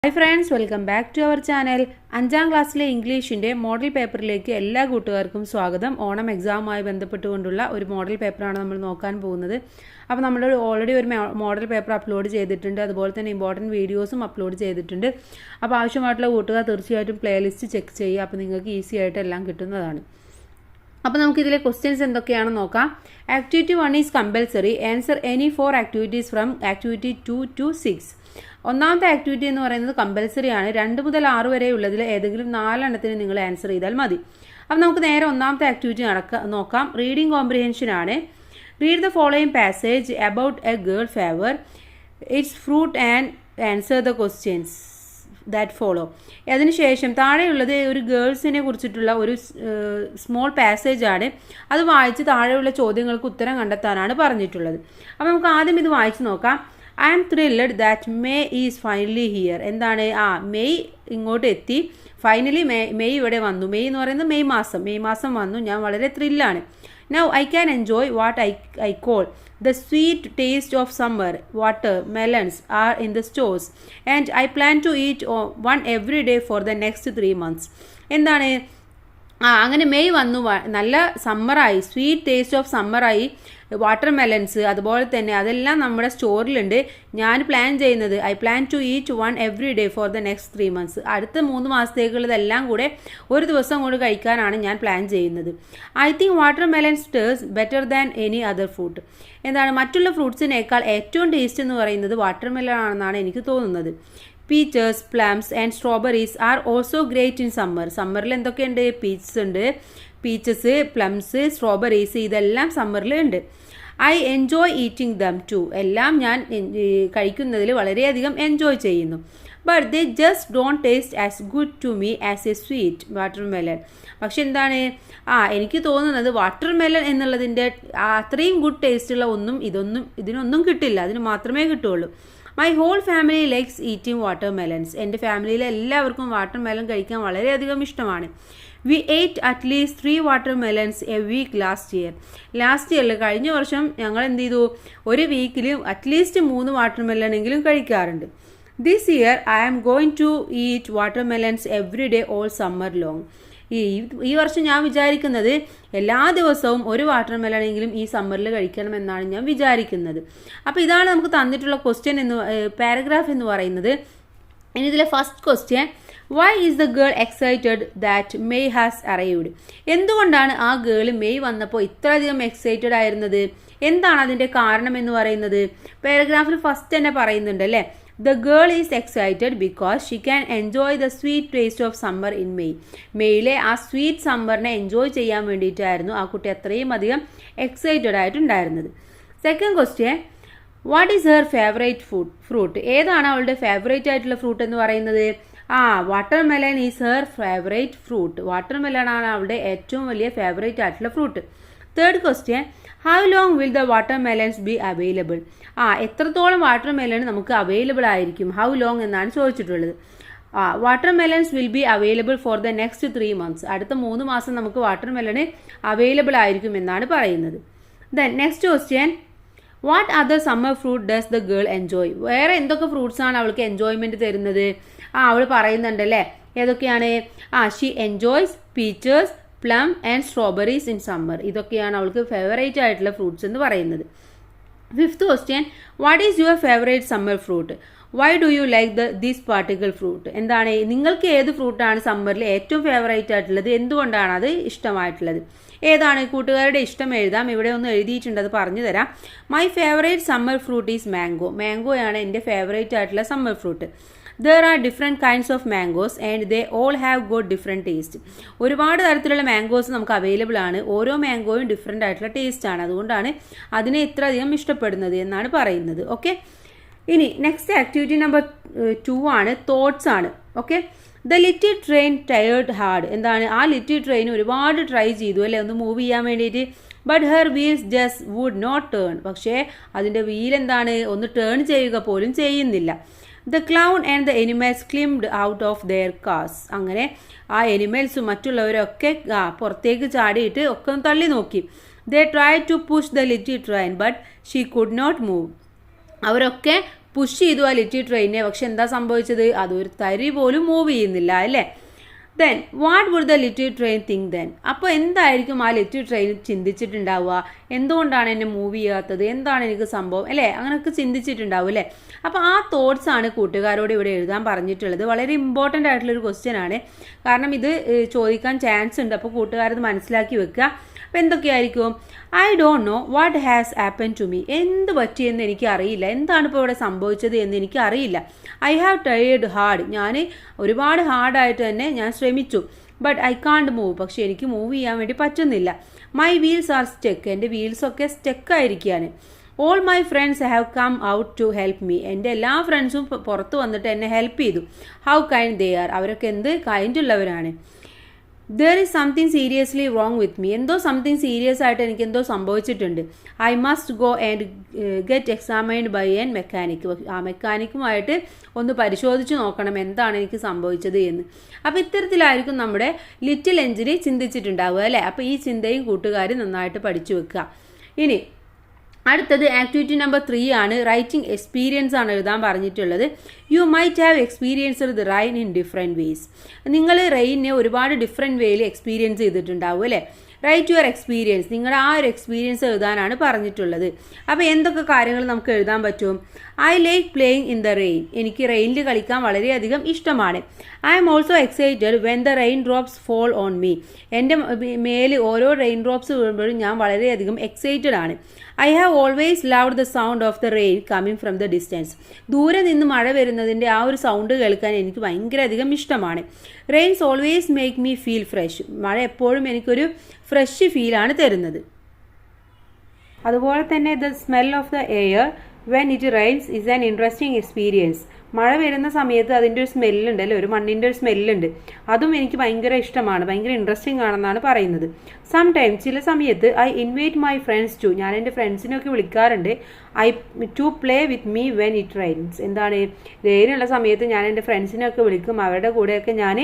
Hi friends, welcome back to our channel. 5ാം ക്ലാസ്സിലെ ഇംഗ്ലീഷിൻ്റെ മോഡൽ പേപ്പറിലേക്ക് എല്ലാ കൂട്ടുകാർക്കും സ്വാഗതം. ഓണം എക്സാമുമായി ബന്ധപ്പെട്ടുകൊണ്ടുള്ള ഒരു മോഡൽ പേപ്പറാണ് നമ്മൾ നോക്കാൻ പോകുന്നത്. അപ്പോൾ നമ്മൾ ഓൾറെഡി ഒരു മോഡൽ പേപ്പർ അപ്ലോഡ് ചെയ്തിട്ടുണ്ട്, അതുപോലെ തന്നെ ഇമ്പോർട്ടൻറ്റ് വീഡിയോസും അപ്ലോഡ് ചെയ്തിട്ടുണ്ട്. അപ്പോൾ ആവശ്യമായിട്ടുള്ള കൂട്ടുകാർ തീർച്ചയായിട്ടും പ്ലേലിസ്റ്റ് ചെക്ക് ചെയ്യുക. അപ്പോൾ നിങ്ങൾക്ക് ഈസി ആയിട്ട് എല്ലാം കിട്ടുന്നതാണ്. അപ്പോൾ നമുക്കിതിലെ ക്വസ്റ്റ്യൻസ് എന്തൊക്കെയാണെന്ന് നോക്കാം. Activity 1 is compulsory. Answer any 4 activities from activity 2 to 6. ഒന്നാമത്തെ ആക്ടിവിറ്റി എന്ന് പറയുന്നത് കമ്പൽസറി ആണ്. 2 മുതൽ 6 വരെ ഉള്ളതിൽ ഏതെങ്കിലും 4 എണ്ണത്തിന് നിങ്ങൾ ആൻസർ ചെയ്താൽ മതി. അപ്പോൾ നമുക്ക് നേരെ ഒന്നാമത്തെ ആക്ടിവിറ്റി നോക്കാം. റീഡിംഗ് കോംപ്രിഹെൻഷൻ ആണ്. Read the following passage about A girl favour it's fruit and answer the questions that follow. അതിനുശേഷം താഴെയുള്ളത് ഒരു ഗേൾസിനെ കുറിച്ചിട്ടുള്ള ഒരു സ്മോൾ പാസേജ് ആണ്. അത് വായിച്ച് താഴെയുള്ള ചോദ്യങ്ങൾക്ക് ഉത്തരം കണ്ടെത്താനാണ് പറഞ്ഞിട്ടുള്ളത്. അപ്പോൾ നമുക്ക് ആദ്യം ഇത് വായിച്ച് നോക്കാം. I am thrilled that May is finally here. എന്താണ്? മെയ് ഇങ്ങോട്ട് എത്തി. ഫൈനലി മെയ് ഇവിടെ വന്നു. മെയ് എന്ന് പറയുന്നത് മെയ് മാസം വന്നു. ഞാൻ വളരെ ത്രില്ലാണ്. Now I can enjoy what I call the sweet taste of summer. Watermelons are in the stores and I plan to eat one every day for the next 3 months. എന്താണ്? അങ്ങനെ May വന്നു, നല്ല സമ്മറായി, സ്വീറ്റ് ടേസ്റ്റ് ഓഫ് സമ്മറായി. Watermelons അതുപോലെ തന്നെ അതെല്ലാം നമ്മുടെ സ്റ്റോറിലുണ്ട്. ഞാൻ പ്ലാൻ ചെയ്യുന്നത് I plan to eat one every day for the next 3 months. അടുത്ത 3 മാസത്തേക്കുള്ളതെല്ലാം കൂടെ ഒരു ദിവസം കൊണ്ട് കഴിക്കാനാണ് ഞാൻ പ്ലാൻ ചെയ്യുന്നത്. I think watermelons taste better than any other fruit. എന്താണ്? മറ്റുള്ള ഫ്രൂട്ട്സിനേക്കാൾ ഏറ്റവും ടേസ്റ്റ് എന്ന് പറയുന്നത് വാട്ടർമെലൺ ആണെന്നാണ് എനിക്ക് തോന്നുന്നത്. Peaches, plums and strawberries are also great in summer. സമ്മറിൽ എന്തൊക്കെയുണ്ട്? പീച്ചസ് ഉണ്ട്, പീച്ചസ്, പ്ലംസ്, സ്ട്രോബെറീസ്, ഇതെല്ലാം സമ്മറിൽ ഉണ്ട്. I enjoy eating them too. എല്ലാം ഞാൻ കഴിക്കുന്നതിൽ വളരെയധികം എൻജോയ് ചെയ്യുന്നു. But they just don't taste as good to me as a sweet watermelon. പക്ഷെ എന്താണ്? എനിക്ക് തോന്നുന്നത് വാട്ടർമെലൺ എന്നുള്ളതിൻ്റെ അത്രയും ഗുഡ് ടേസ്റ്റുള്ള ഇതിനൊന്നും കിട്ടില്ല. അതിന് മാത്രമേ കിട്ടുള്ളൂ. My whole family likes eating watermelons. എൻ്റെ ഫാമിലിയിലെ എല്ലാവർക്കും വാട്ടർമെലൺ കഴിക്കാൻ വളരെയധികം ഇഷ്ടമാണ്. We ate at least 3 watermelons a week last year. Last ഇയറിൽ കഴിഞ്ഞ വർഷം ഞങ്ങൾ എന്ത് ചെയ്തു? ഒരു വീക്കിൽ അറ്റ്ലീസ്റ്റ് 3 വാട്ടർമെലണെങ്കിലും കഴിക്കാറുണ്ട്. This year I am going to eat watermelons every day all summer long. ഈ വർഷം ഞാൻ വിചാരിക്കുന്നത് എല്ലാ ദിവസവും ഒരു വാട്ടർമെലണെങ്കിലും ഈ സമ്മറിൽ കഴിക്കണമെന്നാണ് ഞാൻ വിചാരിക്കുന്നത്. അപ്പോൾ ഇതാണ് നമുക്ക് തന്നിട്ടുള്ള ക്വസ്റ്റ്യൻ പാരഗ്രാഫ് എന്ന് പറയുന്നത്. ഇനി ഇതിലെ first question, why is the girl excited that May has arrived? എന്തുകൊണ്ടാണ് ആ ഗേൾ മെയ് വന്നപ്പോൾ ഇത്രയധികം എക്സൈറ്റഡ് ആയിരുന്നത്? എന്താണ് അതിൻ്റെ കാരണം എന്ന് പറയുന്നത്? പാരഗ്രാഫിൽ ഫസ്റ്റ് തന്നെ പറയുന്നുണ്ട് അല്ലേ. The girl is excited because she can enjoy the sweet taste of summer in May. മെയ്യിലെ ആ സ്വീറ്റ് സമ്മറിനെ എൻജോയ് ചെയ്യാൻ വേണ്ടിയിട്ടായിരുന്നു ആ കുട്ടി അത്രയും അധികം എക്സൈറ്റഡ് ആയിട്ടുണ്ടായിരുന്നത്. Second question, what is her favourite fruit? ഏതാണ് അവളുടെ ഫേവറേറ്റ് ആയിട്ടുള്ള ഫ്രൂട്ട് എന്ന് പറയുന്നത്? Watermelon is her favourite fruit. Watermelon ആണ് അവളുടെ ഏറ്റവും വലിയ ഫേവറേറ്റ് ആയിട്ടുള്ള fruit. Third question, how long will the watermelons be available? എത്രത്തോളം വാട്ടർമെലൺ നമുക്ക് അവൈലബിൾ ആയിരിക്കും? ഹൗ ലോങ് എന്നാണ് ചോദിച്ചിട്ടുള്ളത്. Watermelons will be available for the next 3 months. അടുത്ത 3 മാസം നമുക്ക് വാട്ടർമെലണ് അവൈലബിൾ ആയിരിക്കും എന്നാണ് പറയുന്നത്. Then next question, what other summer fruit does the girl enjoy? വേറെ എന്തൊക്കെ ഫ്രൂട്ട്സ് ആണ് അവൾക്ക് എൻജോയ്മെന്റ് തരുന്നത്? അവൾ പറയുന്നുണ്ടല്ലേ. ഏതൊക്കെയാണ്? She enjoys peaches, plum and strawberries in summer. ഇതൊക്കെയാണ് അവൾക്ക് ഫേവറേറ്റ് ആയിട്ടുള്ള ഫ്രൂട്ട്സ് എന്ന് പറയുന്നത്. Fifth question, what is your favourite summer fruit? Why do you like this particular fruit? എന്താണ്? നിങ്ങൾക്ക് ഏത് ഫ്രൂട്ടാണ് സമ്മറിൽ ഏറ്റവും ഫേവറേറ്റ് ആയിട്ടുള്ളത്? എന്തുകൊണ്ടാണ് അത് ഇഷ്ടമായിട്ടുള്ളത്? ഏതാണ്? കൂട്ടുകാരുടെ ഇഷ്ടം എഴുതാം. ഇവിടെ ഒന്ന് എഴുതിയിട്ടുണ്ട്, അത് പറഞ്ഞു തരാം. My favourite summer fruit is mango. മാംഗോയാണ് എൻ്റെ ഫേവറേറ്റ് ആയിട്ടുള്ള summer fruit. There are different kinds of mangoes and they all have got different taste. ഒരുപാട് തരത്തിലുള്ള മാംഗോസ് നമുക്ക് അവൈലബിൾ ആണ്. ഓരോ മാംഗോയും ഡിഫറെൻ്റ് ആയിട്ടുള്ള ടേസ്റ്റ് ആണ്. അതുകൊണ്ടാണ് അതിനെ ഇത്രയധികം ഇഷ്ടപ്പെടുന്നത് എന്നാണ് പറയുന്നത്. ഓക്കെ, ഇനി നെക്സ്റ്റ് ആക്ടിവിറ്റി നമ്പർ 2 ആണ്, തോട്ട്സ് ആണ്. Okay, the little train tired hard. എന്താണ്? ആ ലിറ്റിൽ ട്രെയിൻ ഒരുപാട് ട്രൈ ചെയ്തു അല്ലേ ഒന്ന് മൂവ് ചെയ്യാൻ വേണ്ടിയിട്ട്. But her wheels just would not turn. പക്ഷേ അതിൻ്റെ വീൽ എന്താണ്? ഒന്ന് ടേൺ ചെയ്യുക പോലും ചെയ്യുന്നില്ല. The clown and the animals climbed out of their cars. അങ്ങനെ ആ എനിമൽസും മറ്റുള്ളവരൊക്കെ പുറത്തേക്ക് ചാടിയിട്ട് ഒക്കെ തള്ളി നോക്കി. They try to push the little train but she could not move. അവരൊക്കെ പുഷ് ചെയ്തു ആ ലിറ്റിൽ ട്രെയിനെ. പക്ഷെ എന്താ സംഭവിച്ചത്? അതൊരു തരി പോലും മൂവ് ചെയ്യുന്നില്ല അല്ലേ. Then what would the little train think then? അപ്പോൾ എന്തായിരിക്കും ആ ലിറ്റിൽ ട്രെയിൻ ചിന്തിച്ചിട്ടുണ്ടാവുക? എന്തുകൊണ്ടാണ് എന്നെ മൂവ് ചെയ്യാത്തത്? എന്താണ് എനിക്ക് സംഭവം അല്ലേ? അങ്ങനെയൊക്കെ ചിന്തിച്ചിട്ടുണ്ടാവും അല്ലേ. അപ്പോൾ ആ തോട്ട്സ് ആണ് കൂട്ടുകാരോട് ഇവിടെ എഴുതാൻ പറഞ്ഞിട്ടുള്ളത്. വളരെ ഇമ്പോർട്ടൻ്റ് ആയിട്ടുള്ളൊരു ക്വസ്റ്റ്യൻ ആണ്. കാരണം ഇത് ചോദിക്കാൻ ചാൻസ് ഉണ്ട്. അപ്പോൾ കൂട്ടുകാരത് മനസ്സിലാക്കി വെക്കുക. അപ്പോൾ എന്തൊക്കെയായിരിക്കും? I don't know what has happen to me. എന്ത് പറ്റിയെന്ന് എനിക്ക് അറിയില്ല. എന്താണ് ഇപ്പോൾ ഇവിടെ സംഭവിച്ചത് എന്ന് എനിക്ക് അറിയില്ല. I have tried hard. ഞാൻ ഒരുപാട് ഹാർഡായിട്ട് തന്നെ ഞാൻ ശ്രമിച്ചു. But I can't move. പക്ഷേ എനിക്ക് മൂവ് ചെയ്യാൻ വേണ്ടി പറ്റുന്നില്ല. My wheels are stuck. എൻ്റെ വീൽസൊക്കെ സ്റ്റക്കായിരിക്കുകയാണ്. All my friends have come out to help me. എൻ്റെ എല്ലാ ഫ്രണ്ട്സും പുറത്ത് വന്നിട്ട് എന്നെ ഹെൽപ്പ് ചെയ്തു. How kind they are. അവരൊക്കെ എന്ത് കൈൻഡ് ഉള്ളവരാണ്. There is something seriously wrong with me. എന്തോ സംതിങ് സീരിയസ് ആയിട്ട് എനിക്ക് എന്തോ സംഭവിച്ചിട്ടുണ്ട്. I must go and get examined by an mechanic. ആ മെക്കാനിക്കുമായിട്ട് ഒന്ന് പരിശോധിച്ച് നോക്കണം എന്താണ് എനിക്ക് സംഭവിച്ചത് എന്ന്. അപ്പോൾ ഇത്തരത്തിലായിരിക്കും നമ്മുടെ ലിറ്റിൽ എഞ്ചിന് ചിന്തിച്ചിട്ടുണ്ടാവുക അല്ലേ. അപ്പോൾ ഈ ചിന്തയും കൂട്ടുകാർ നന്നായിട്ട് പഠിച്ചു വെക്കുക. ഇനി അടുത്തത് ആക്ടിവിറ്റി നമ്പർ 3 ആണ്. റൈറ്റിംഗ് എക്സ്പീരിയൻസ് ആണ് എഴുതാൻ പറഞ്ഞിട്ടുള്ളത്. You might have experienced the rain in different ways. നിങ്ങൾ റെയിനെ ഒരുപാട് ഡിഫറെൻറ്റ് വേയിൽ എക്സ്പീരിയൻസ് ചെയ്തിട്ടുണ്ടാവും അല്ലേ. Write your experience. നിങ്ങളുടെ ആ ഒരു എക്സ്പീരിയൻസ് എഴുതാനാണ് പറഞ്ഞിട്ടുള്ളത്. അപ്പോൾ എന്തൊക്കെ കാര്യങ്ങൾ നമുക്ക് എഴുതാൻ പറ്റും? I like playing in the rain. എനിക്ക് റെയിനിൽ കളിക്കാൻ വളരെയധികം ഇഷ്ടമാണ്. I'm also excited when the rain drops fall on me. എൻ്റെ മേൽ ഓരോ റെയിൻ ഡ്രോപ്സ് വീഴുമ്പോഴും ഞാൻ വളരെയധികം എക്സൈറ്റഡ് ആണ്. I have always loved the sound of the rain coming from the distance. ദൂരെ നിന്ന് മഴ വരുന്നതിൻ്റെ ആ ഒരു സൗണ്ട് കേൾക്കാൻ എനിക്ക് ഭയങ്കരധികം ഇഷ്ടമാണ്. Rains always make me feel fresh. മഴ എപ്പോഴും എനിക്കൊരു ഫ്രഷ് ഫീലാണ് തരുന്നത്. അതുപോലെ തന്നെ the smell of the air when it rains is an interesting experience. മഴ വരുന്ന സമയത്ത് അതിൻ്റെ ഒരു സ്മെല്ലുണ്ട് അല്ലേ, ഒരു മണ്ണിൻ്റെ ഒരു സ്മെല്ലുണ്ട്. അതും എനിക്ക് ഭയങ്കര ഇഷ്ടമാണ്, ഭയങ്കര ഇൻട്രസ്റ്റിംഗ് ആണെന്നാണ് പറയുന്നത്. സംടൈംസ് ചില സമയത്ത് I invite my friends to. ഞാൻ എൻ്റെ ഫ്രണ്ട്സിനൊക്കെ വിളിക്കാറുണ്ട്. To play with me when it rains. എന്താണ്, റെയിനുള്ള സമയത്ത് ഞാൻ എൻ്റെ ഫ്രണ്ട്സിനൊക്കെ വിളിക്കും, അവരുടെ കൂടെയൊക്കെ ഞാൻ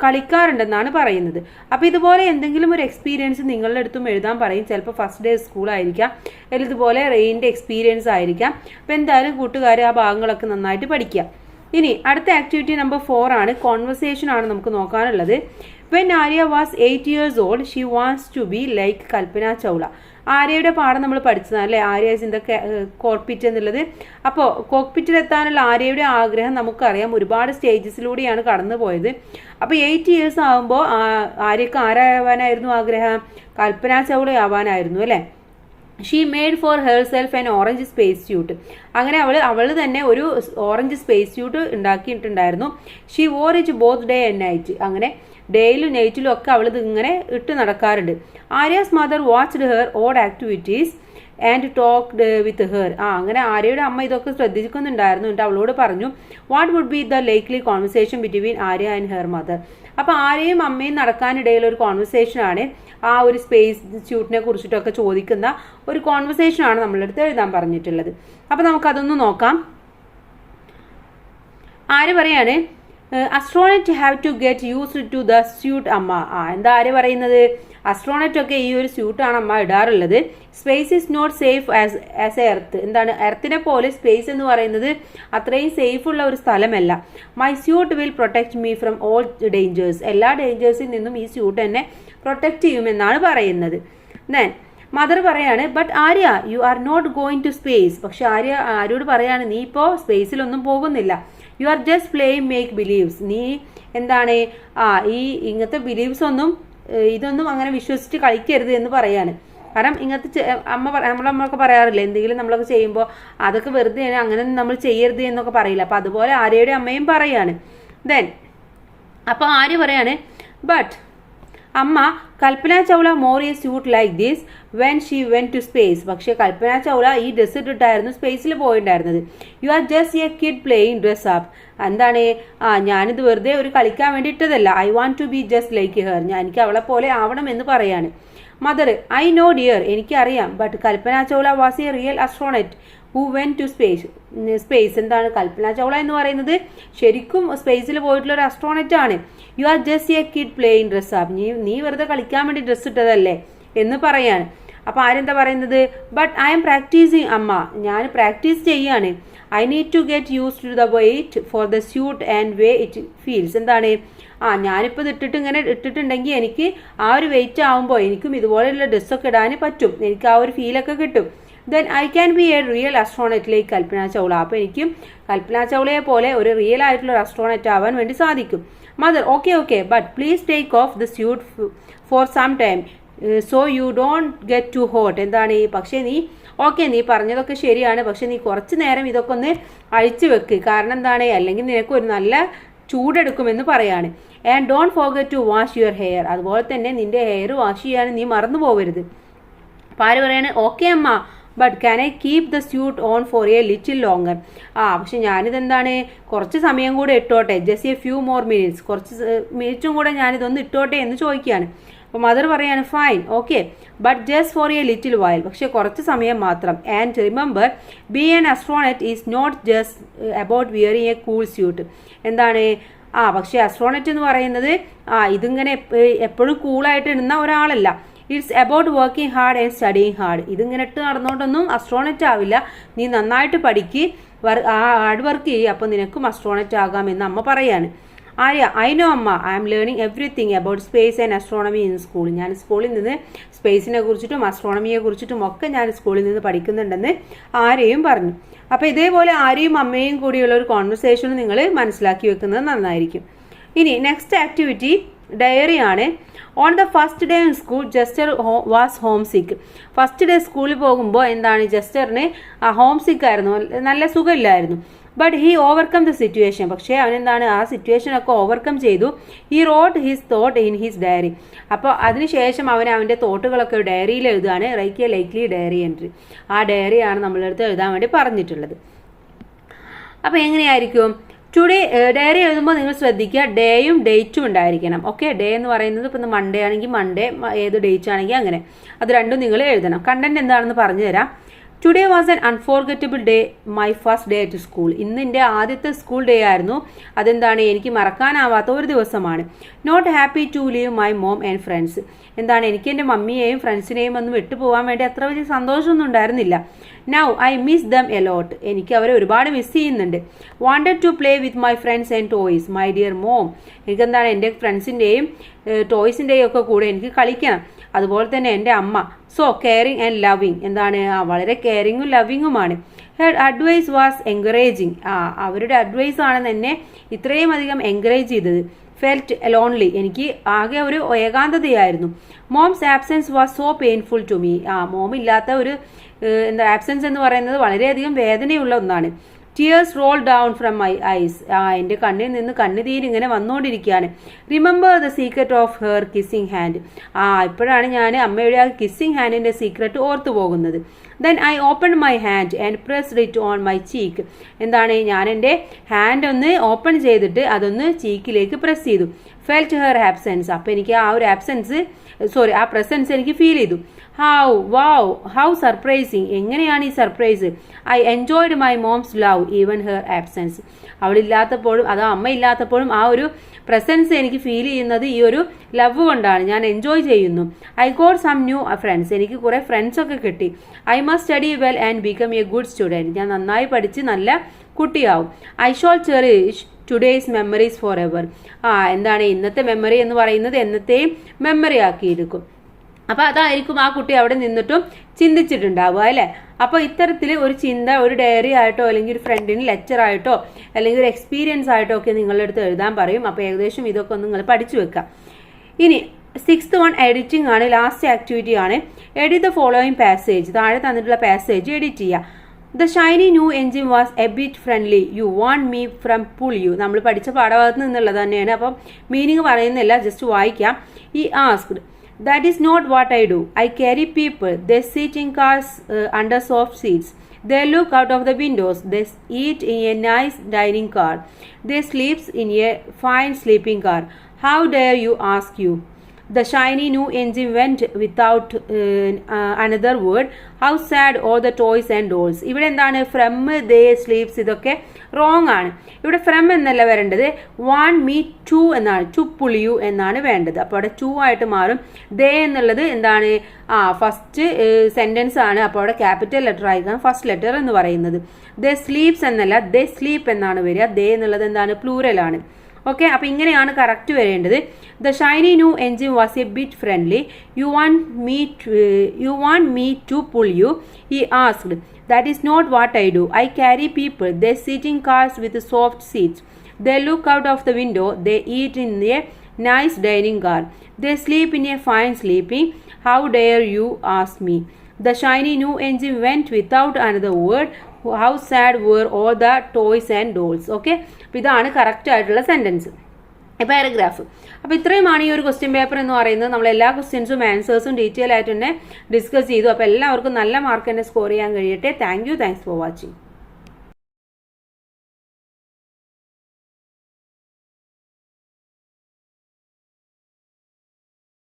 കളിക്കാറുണ്ടെന്നാണ് പറയുന്നത്. അപ്പോൾ ഇതുപോലെ എന്തെങ്കിലും ഒരു എക്സ്പീരിയൻസ് നിങ്ങളുടെ അടുത്തും എഴുതാൻ പറയും. ചിലപ്പോൾ ഫസ്റ്റ് ഡേ സ്കൂളായിരിക്കാം, അല്ലെങ്കിൽ ഇതുപോലെ റെയിൻ്റെ എക്സ്പീരിയൻസ് ആയിരിക്കാം. അപ്പോൾ എന്തായാലും കൂട്ടുകാർ ആ ഭാഗങ്ങളൊക്കെ നന്നായിട്ട് പഠിക്കുക. ഇനി അടുത്ത ആക്ടിവിറ്റി നമ്പർ 4 ആണ്. കോൺവെർസേഷൻ ആണ് നമുക്ക് നോക്കാനുള്ളത്. When Arya was 8 years old she wants to be like Kalpana Chawla. ആര്യയുടെ പാഠം നമ്മൾ പഠിച്ചതാണ് അല്ലേ, Arya is in the cockpit എന്നുള്ളത്. അപ്പോൾ കോക്പിറ്റിലെത്താനുള്ള ആര്യയുടെ ആഗ്രഹം നമുക്കറിയാം, ഒരുപാട് സ്റ്റേജസിലൂടെയാണ് കടന്നു പോയത്. അപ്പോൾ 8 years ആകുമ്പോൾ ആര്യക്ക് ആരാവാനായിരുന്നു ആഗ്രഹം? കൽപ്പന ചൗള ആവാനായിരുന്നു അല്ലേ. She made for herself an orange space suit. അങ്ങനെ അവൾ തന്നെ ഒരു ഓറഞ്ച് സ്പേസ് സ്യൂട്ട് ഉണ്ടാക്കിയിട്ടുണ്ടായിരുന്നു. She wore it both day and night. അങ്ങനെ ഡേയിലും നൈറ്റിലും ഒക്കെ അവൾ ഇത് ഇങ്ങനെ ഇട്ട് നടക്കാറുണ്ട്. Arya's mother watched her odd activities and talked with her. അങ്ങനെ ആര്യയുടെ അമ്മ ഇതൊക്കെ ശ്രദ്ധിക്കുന്നുണ്ടായിരുന്നു. എന്നിട്ട് അവളോട് പറഞ്ഞു, what would be the likely conversation between Arya and her mother. അപ്പോൾ ആര്യയും അമ്മയും നടക്കാനിടയിൽ ഒരു കോൺവെർസേഷനാണ്, ആ ഒരു സ്പേസ് സ്യൂട്ടിനെ കുറിച്ചിട്ടൊക്കെ ചോദിക്കുന്ന ഒരു കോൺവെർസേഷനാണ് നമ്മളെടുത്ത് എഴുതാൻ പറഞ്ഞിട്ടുള്ളത്. അപ്പോൾ നമുക്കതൊന്ന് നോക്കാം. ആര്യ പറയാണ്, astronaut have to get used to the suit അമ്മ. എന്താ ആര്യ പറയുന്നത്? അസ്ട്രോണറ്റ് ഒക്കെ ഈ ഒരു സ്യൂട്ടാണ് അമ്മ ഇടാറുള്ളത്. Space is not safe as a earth. എന്താണ്, എർത്തിനെ പോലെ സ്പേസ് എന്ന് പറയുന്നത് അത്രയും സേഫ് ഉള്ള ഒരു സ്ഥലമല്ല. My suit will protect me from all dangers. എല്ലാ ഡേഞ്ചേഴ്സിൽ നിന്നും ഈ സ്യൂട്ട് എന്നെ പ്രൊട്ടക്ട് ചെയ്യുമെന്നാണ് പറയുന്നത്. ദെൻ മദർ പറയാണ്, but Arya you are not going to space. പക്ഷെ ആര്യോട് പറയാണ്, നീ ഇപ്പോൾ സ്പേസിലൊന്നും പോകുന്നില്ല. You are just playing make believes. നീ എന്താണ് ഈ ഇങ്ങനത്തെ ബിലീവ്സ് ഒന്നും ഇതൊന്നും അങ്ങനെ വിശ്വസിച്ച് കളിക്കരുത് എന്ന് പറയാണ്. കാരണം ഇങ്ങനത്തെ നമ്മളൊക്കെ പറയാറില്ല, എന്തെങ്കിലും നമ്മളൊക്കെ ചെയ്യുമ്പോൾ അതൊക്കെ വെറുതെ അങ്ങനെ നമ്മൾ ചെയ്യരുത് എന്നൊക്കെ പറയില്ല. അപ്പോൾ അതുപോലെ ആര്യയുടെ അമ്മയും പറയാണ്. ദെൻ അപ്പോൾ ആര്യ പറയാണ്, ബട്ട് അമ്മ Kalpana Chawla wore a suit like this when she went to space. പക്ഷേ കൽപ്പന ചൗള ഈ ഡ്രസ്സ് ഇട്ടിട്ടായിരുന്നു സ്പേസിൽ പോയിട്ടുണ്ടായിരുന്നത്. You are just a kid playing dress up. എന്താണ്, ഞാനിത് വെറുതെ ഒരു കളിക്കാൻ വേണ്ടി ഇട്ടതല്ല. I want to be just like her. എനിക്ക് അവളെ പോലെ ആവണം എന്ന് പറയാണ്. മദർ, ഐ നോ ഡിയർ, എനിക്കറിയാം. But Kalpana Chawla was a real astronaut who went to space. എന്താണ്, കൽപ്പന ചൗള എന്ന് പറയുന്നത് ശരിക്കും സ്പേസിൽ പോയിട്ടുള്ള ഒരു അസ്ട്രോണറ്റ് ആണ്. U are just a kid playing dress up. നീ വെറുതെ കളിക്കാൻ വേണ്ടി ഡ്രസ്സ് ഇട്ടതല്ലേ എന്ന് പറയാണ്. അപ്പോൾ ആരെന്താ പറയുന്നത്? ബട്ട് ഐ എം പ്രാക്ടീസിങ് അമ്മ. ഞാൻ പ്രാക്ടീസ് ചെയ്യാണ്. I need to get use to the weight for the suit and way it feels. എന്താണ് ഞാനിപ്പോൾ ഇത് ഇട്ടിട്ടുണ്ടെങ്കിൽ എനിക്ക് ആ ഒരു വെയിറ്റ് ആകുമ്പോൾ എനിക്കും ഇതുപോലെയുള്ള ഡ്രസ്സൊക്കെ ഇടാൻ പറ്റും, എനിക്ക് ആ ഒരു ഫീലൊക്കെ കിട്ടും. Then I can be a real astronaut like Kalpana Chawla. അപ്പോൾ എനിക്കും കൽപ്പന ചൗളയെ പോലെ ഒരു റിയൽ ആയിട്ടുള്ള ഒരു അസ്ട്രോണറ്റ് ആവാൻ വേണ്ടി സാധിക്കും. Mother okay but please take off the suit for some time so you don't get too hot. എന്താണ് പക്ഷേ നീ നീ പറഞ്ഞതൊക്കെ ശരിയാണ്, പക്ഷെ നീ കുറച്ച് നേരം ഇതൊക്കെ ഒന്ന് അഴിച്ചു വെക്ക്. കാരണം എന്താണ്, അല്ലെങ്കിൽ നിനക്ക് ഒരു നല്ല ചൂടെടുക്കുമെന്ന് പറയാണ്. And don't forget to wash your hair. അതുപോലെ തന്നെ നിന്റെ ഹെയർ വാഷ് ചെയ്യാൻ നീ മറന്നു പോകരുത്. അപ്പോൾ ആര് പറയാണ്, ഓക്കെ അമ്മ, but can I keep the suit on for a little longer. പക്ഷെ ഞാനിതെന്താണ് കുറച്ച് സമയം കൂടെ ഇട്ടോട്ടെ, just a few more minutes, കുറച്ച് മിനിറ്റും കൂടെ ഞാനിതൊന്ന് ഇട്ടോട്ടെ എന്ന് ചോദിക്കുകയാണ്. അപ്പോൾ മദർ പറയാണ് fine okay but just for a little while, പക്ഷെ കുറച്ച് സമയം മാത്രം. And remember be an astronaut is not just about wearing a cool suit. എന്താണ് പക്ഷെ അസ്ട്രോണറ്റ് എന്ന് പറയുന്നത് ഇതിങ്ങനെ എപ്പോഴും കൂളായിട്ട് ഇടുന്ന ഒരാളല്ല. It's about working hard and studying hard. ഇതിങ്ങനെ ഇട്ട് നടന്നുകൊണ്ടൊന്നും അസ്ട്രോണറ്റ് ആവില്ല. നീ നന്നായിട്ട് പഠിക്ക്, ഹാർഡ് വർക്ക് ചെയ്യും, അപ്പോൾ നിനക്കും അസ്ട്രോണറ്റ് ആകാമെന്ന് അമ്മ പറയാണ്. ആര്യ ഐ നോ അമ്മ, I am learning everything about space and astronomy in school. ഞാൻ സ്കൂളിൽ നിന്ന് സ്പേസിനെ കുറിച്ചിട്ടും അസ്ട്രോണമിയെ കുറിച്ചിട്ടും ഒക്കെ ഞാൻ സ്കൂളിൽ നിന്ന് പഠിക്കുന്നുണ്ടെന്ന് ആരെയും പറഞ്ഞു. അപ്പോൾ ഇതേപോലെ ആരെയും അമ്മയും കൂടിയുള്ള ഒരു കോൺവെർസേഷൻ നിങ്ങൾ മനസ്സിലാക്കി വെക്കുന്നത് നന്നായിരിക്കും. ഇനി നെക്സ്റ്റ് ആക്ടിവിറ്റി ഡയറി ആണ്. On the first day in school Jester was home sick. First day സ്കൂളിൽ പോകുമ്പോൾ എന്താണ് ജസ്റ്ററിന് ഹോം സിക്ക് ആയിരുന്നു, നല്ല സുഖമില്ലായിരുന്നു. But he overcome the situation. പക്ഷേ അവനെന്താണ് ആ സിറ്റുവേഷനൊക്കെ ഓവർകം ചെയ്തു. He wrote his thought in his diary. അപ്പോൾ അതിനുശേഷം അവൻ്റെ തോട്ടുകളൊക്കെ ഡയറിയിൽ എഴുതുകയാണ്. Write a likely diary entry. ആ ഡയറിയാണ് നമ്മളെടുത്ത് എഴുതാൻ വേണ്ടി പറഞ്ഞിട്ടുള്ളത്. അപ്പോൾ എങ്ങനെയായിരിക്കും ടുഡേ ഡയറി എഴുതുമ്പോൾ നിങ്ങൾ ശ്രദ്ധിക്കുക, ഡേയും ഡേറ്റും ഉണ്ടായിരിക്കണം. ഓക്കെ, ഡേ എന്ന് പറയുന്നത് ഇപ്പം മൺഡേ ആണെങ്കിൽ മൺഡേ, ഏത് ഡേറ്റ് ആണെങ്കിൽ അങ്ങനെ, അത് രണ്ടും നിങ്ങൾ എഴുതണം. കണ്ടന്റ് എന്താണെന്ന് പറഞ്ഞു തരാം. Today was an unforgettable day, my first day at school. ഇന്ന് എൻ്റെ ആദ്യത്തെ സ്കൂൾ ഡേ ആയിരുന്നു. അതെന്താണ് എനിക്ക് മറക്കാനാവാത്ത ഒരു ദിവസമാണ്. Not happy to leave my mom and friends. എന്താണ് എനിക്ക് എൻ്റെ മമ്മിയെയും ഫ്രണ്ട്സിനെയും ഒന്നും വിട്ടുപോകാൻ വേണ്ടി അത്ര വലിയ സന്തോഷമൊന്നും ഉണ്ടായിരുന്നില്ല. Now I miss them a lot. എനിക്ക് അവരെ ഒരുപാട് മിസ് ചെയ്യുന്നുണ്ട്. Wanted to play with my friends and toys my dear mom. എനിക്കെന്താണ് എൻ്റെ ഫ്രണ്ട്സിൻ്റെയും ടോയ്സിൻ്റെയും ഒക്കെ കൂടെ എനിക്ക് കളിക്കണം. അതുപോലെ തന്നെ എൻ്റെ അമ്മ സോ കെയറിങ് ആൻഡ് ലവിങ്. എന്താണ് വളരെ കെയറിങ്ങും ലവിങ്ങുമാണ്. Her advice was encouraging. അവരുടെ അഡ്വൈസ് ആണ് എന്നെ ഇത്രയും അധികം എൻകറേജ് ചെയ്തത്. Felt lonely. എനിക്ക് ആകെ ഒരു ഏകാന്തതയായിരുന്നു. Mom's absence was so painful to me. Mom ഇല്ലാത്ത ഒരു ആബ്സെൻസ് എന്ന് പറയുന്നത് വളരെയധികം വേദനയുള്ള ഒന്നാണ്. Tears roll down from my eyes. എൻ്റെ കണ്ണിൽ നിന്ന് കണ്ണുനീരിങ്ങനെ വന്നുകൊണ്ടിരിക്കുകയാണ്. Remember the secret of her kissing hand. ഇപ്പോഴാണ് ഞാൻ അമ്മയുടെ ആ കിസ്സിങ് ഹാൻഡിൻ്റെ സീക്രട്ട് ഓർത്തു പോകുന്നത്. Then I open my hand and pressed it on my cheek. എന്താണ് ഞാൻ എൻ്റെ ഹാൻഡ് ഒന്ന് ഓപ്പൺ ചെയ്തിട്ട് അതൊന്ന് ചീക്കിലേക്ക് പ്രസ് ചെയ്തു. Felt her absence. അപ്പോൾ എനിക്ക് ആ ഒരു ആ പ്രസൻസ് എനിക്ക് ഫീൽ ചെയ്തു. How surprising. എങ്ങനെയാണ് ഈ surprise. I enjoyed my mom's love even her absence. അവളില്ലാത്തപ്പോഴും അമ്മ ഇല്ലാത്തപ്പോഴും ആ ഒരു പ്രസൻസ് എനിക്ക് ഫീൽ ചെയ്യുന്നത് ഈ ഒരു ലവ് കൊണ്ടാണ്. ഞാൻ എൻജോയ് ചെയ്യുന്നു. I got some new friends. എനിക്ക് കുറേ ഫ്രണ്ട്സൊക്കെ കിട്ടി. I must study well and become a good student. ഞാൻ നന്നായി പഠിച്ച് നല്ല കുട്ടിയാവും. I shall cherish today's memories for ever. എന്താണ് ഇന്നത്തെ മെമ്മറി എന്ന് പറയുന്നത് എന്നത്തെയും മെമ്മറി ആക്കിയെടുക്കും. അപ്പോൾ അതായിരിക്കും ആ കുട്ടി അവിടെ നിന്നിട്ടും ചിന്തിച്ചിട്ടുണ്ടാവുക അല്ലേ. അപ്പോൾ ഇത്തരത്തിൽ ഒരു ചിന്ത ഒരു ഡയറി ആയിട്ടോ അല്ലെങ്കിൽ ഒരു ഫ്രണ്ടിന് ലെക്ചർ ആയിട്ടോ അല്ലെങ്കിൽ ഒരു എക്സ്പീരിയൻസ് ആയിട്ടോ ഒക്കെ നിങ്ങളുടെ അടുത്ത് എഴുതാൻ പറയും. അപ്പോൾ ഏകദേശം ഇതൊക്കെ ഒന്ന് നിങ്ങൾ പഠിച്ചു വെക്കാം. ഇനി 6th വൺ എഡിറ്റിംഗ് ആണ്. ലാസ്റ്റ് ആക്ടിവിറ്റി ആണ്. Edit the following passage. താഴെ തന്നിട്ടുള്ള പാസേജ് എഡിറ്റ് ചെയ്യുക. The shiny new engine was a bit friendly. You want me from pull you. നമ്മൾ പഠിച്ച പാഠഭാഗത്ത് നിന്നുള്ളത് തന്നെയാണ്. അപ്പം മീനിങ് പറയുന്നില്ല, ജസ്റ്റ് വായിക്കാം. ഈ asked that is not what I do. I carry people. They sit in cars under soft seats. They look out of the windows. They eat in a nice dining car. They sleep in a fine sleeping car. How dare you ask you? The shiny new engine went without another word. How sad all the toys and dolls. ഇവിടെ എന്താണ് from they sleeps ഇതൊക്കെ wrong ആണ്. ഇവിടെ from എന്നല്ല വരേണ്ടത്, want me to എന്നാണ്, to pull U എന്നാണ് വേണ്ടത്. അപ്പോൾ അവിടെ ടു ആയിട്ട് മാറും. ദേ എന്നുള്ളത് എന്താണ്, ഫസ്റ്റ് സെൻറ്റൻസ് ആണ്. അപ്പോൾ അവിടെ ക്യാപിറ്റൽ ലെറ്റർ ആയിരിക്കണം ഫസ്റ്റ് ലെറ്റർ എന്ന് പറയുന്നത്. ദേ സ്ലീപ്സ് എന്നല്ല, ദേ സ്ലീപ്പ് എന്നാണ് വരിക. ദേ എന്നുള്ളത് എന്താണ്, പ്ലൂറലാണ്. ഓക്കെ, അപ്പോൾ ഇങ്ങനെയാണ് കറക്റ്റ് വരേണ്ടത്. The shiny new engine was a bit friendly. You want me to pull you, he asked. That is not what I do. I carry people. They sit in cars with soft seats. They look out of the window. They eat in a nice dining car. They sleep in a fine sleeping. How dare you ask me? The shiny new engine went without another word. How sad were all the toys and dolls. Okay, അപ്പോൾ ഇതാണ് correct ആയിട്ടുള്ള sentence, paragraph. അപ്പോൾ ഇത്രയുമാണ് ഈ ഒരു question paper എന്ന് പറയുന്നത്. നമ്മൾ എല്ലാ ക്വസ്റ്റ്യൻസും ആൻസേഴ്സും ഡീറ്റെയിൽ ആയിട്ട് തന്നെ ഡിസ്കസ് ചെയ്തു. അപ്പോൾ എല്ലാവർക്കും നല്ല മാർക്ക് തന്നെ സ്കോർ ചെയ്യാൻ കഴിയട്ടെ. Thanks for watching.